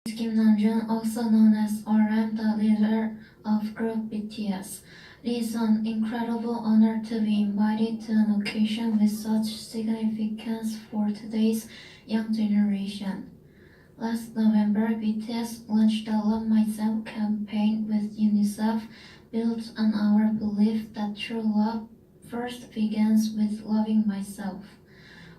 Kim Namjoon, also known as RM, the leader of group BTS. It is an incredible honor to be invited to an occasion with such significance for today's young generation. Last November, BTS launched the Love Myself campaign with UNICEF, built on our belief that true love first begins with loving myself.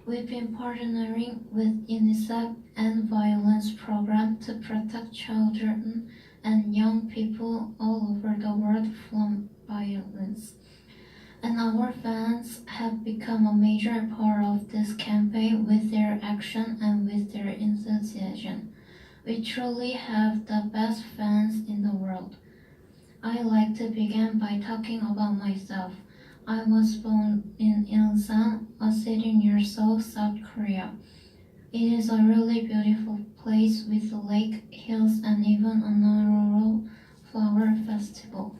We've been partnering with UNICEF and Violence Program to protect children and young people all over the world from violence. And our fans have become a major part of this campaign with their action and with their enthusiasm. We truly have the best fans in the world. I like to begin by talking about myself. I was born in Ilsan, a city near Seoul, South Korea. It is a really beautiful place with a lake, hills, and even a rural flower festival.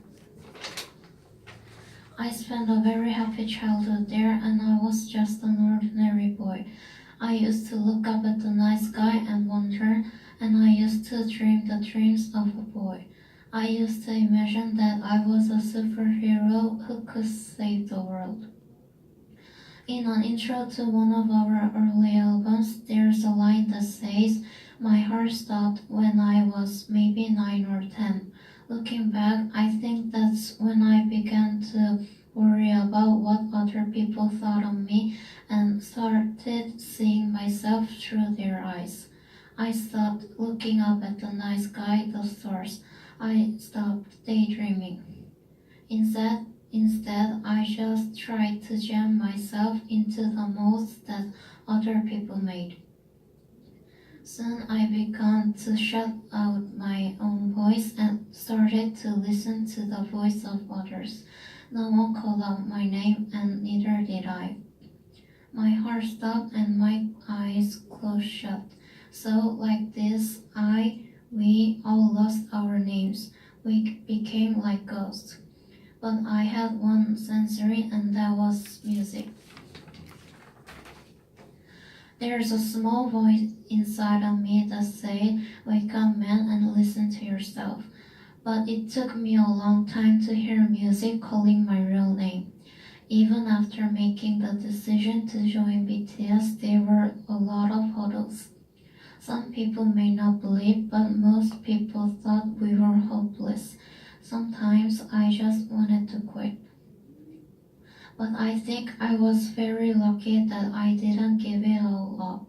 I spent a very happy childhood there, and I was just an ordinary boy. I used to look up at the night sky and wonder, and I used to dream the dreams of a boy. I used to imagine that I was a superhero who could save the world. In an intro to one of our early albums, there's a line that says, "My heart stopped when I was maybe 9 or 10. Looking back, I think that's when I began to worry about what other people thought of me and started seeing myself through their eyes. I stopped looking up at the night sky, the stars. I stopped daydreaming. Instead, I just tried to jam myself into the molds that other people made. Soon I began to shut out my own voice and started to listen to the voice of others. No one called out my name, and neither did I. My heart stopped and my eyes closed shut. So like this, we all lost our names. We became like ghosts. But I had one sensory, and that was music. There's a small voice inside of me that said, "Wake up, man, and listen to yourself." But it took me a long time to hear music calling my real name. Even after making the decision to join BTS, there were a lot of hurdles. Some people may not believe, but most people thought we were hopeless. Sometimes I just wanted to quit. But I think I was very lucky that I didn't give it all up.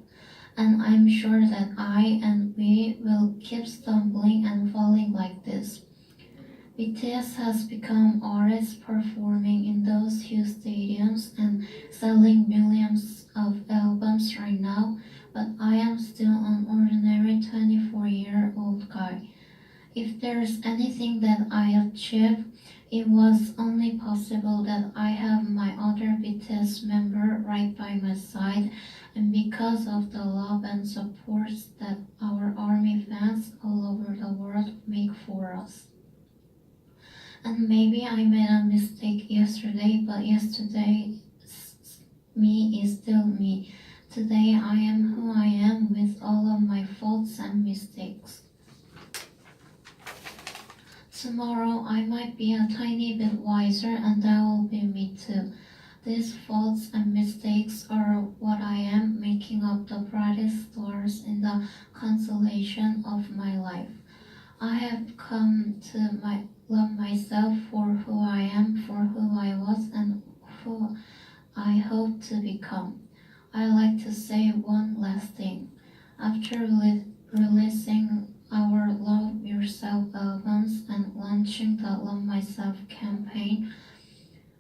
And I'm sure that I and we will keep stumbling and falling like this. BTS has become artists performing in those huge stadiums and selling millions of albums right now, but I am still an ordinary 24-year-old guy. If there's anything that I achieved, it was only possible that I have my other BTS member right by my side, and because of the love and support that our ARMY fans all over the world make for us. And maybe I made a mistake yesterday, but yesterday's me is still me. Today I am who I am with all of my faults and mistakes. Tomorrow I might be a tiny bit wiser, and that will be me too. These faults and mistakes are what I am, making up the brightest stars in the constellation of my life. I have come to love myself for who I am, for who I was, and who I hope to become. I like to say one last thing. After releasing our Love Yourself albums and launching the Love Myself campaign,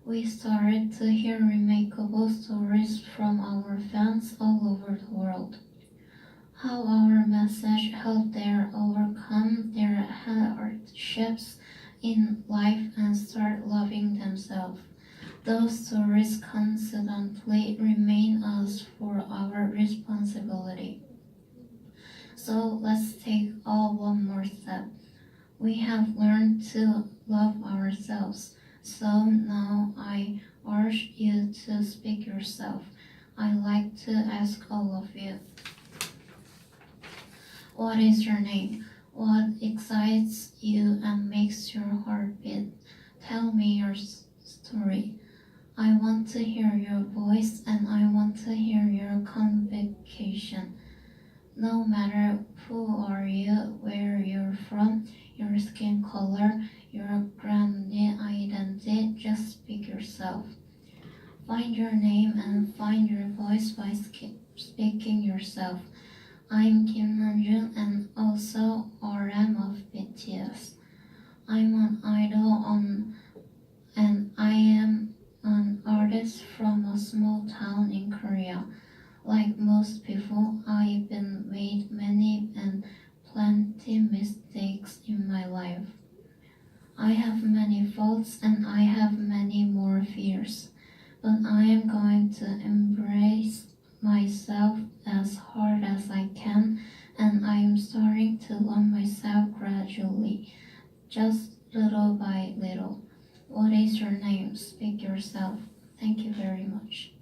we started to hear remarkable stories from our fans all over the world. How our message helped them overcome their hardships in life and start loving themselves. Those stories constantly remind us for our responsibility. So let's take all one more step. We have learned to love ourselves. So now I urge you to speak yourself. I'd like to ask all of you. What is your name? What excites you and makes your heart beat? Tell me your story. I want to hear your voice and I want to hear your conviction. No matter who are you, where you're from, your skin color, your grand identity, just speak yourself. Find your name and find your voice by speaking yourself. I'm Kim Namjoon and also RM of BTS. I'm an idol and I am an artist from a small town in Korea. Like most people, I've been made many and plenty mistakes in my life. I have many faults and I have many more fears, but I am going to embrace myself as hard as I can, and I am starting to love myself gradually, just little by little. What is your name? Speak yourself. Thank you very much.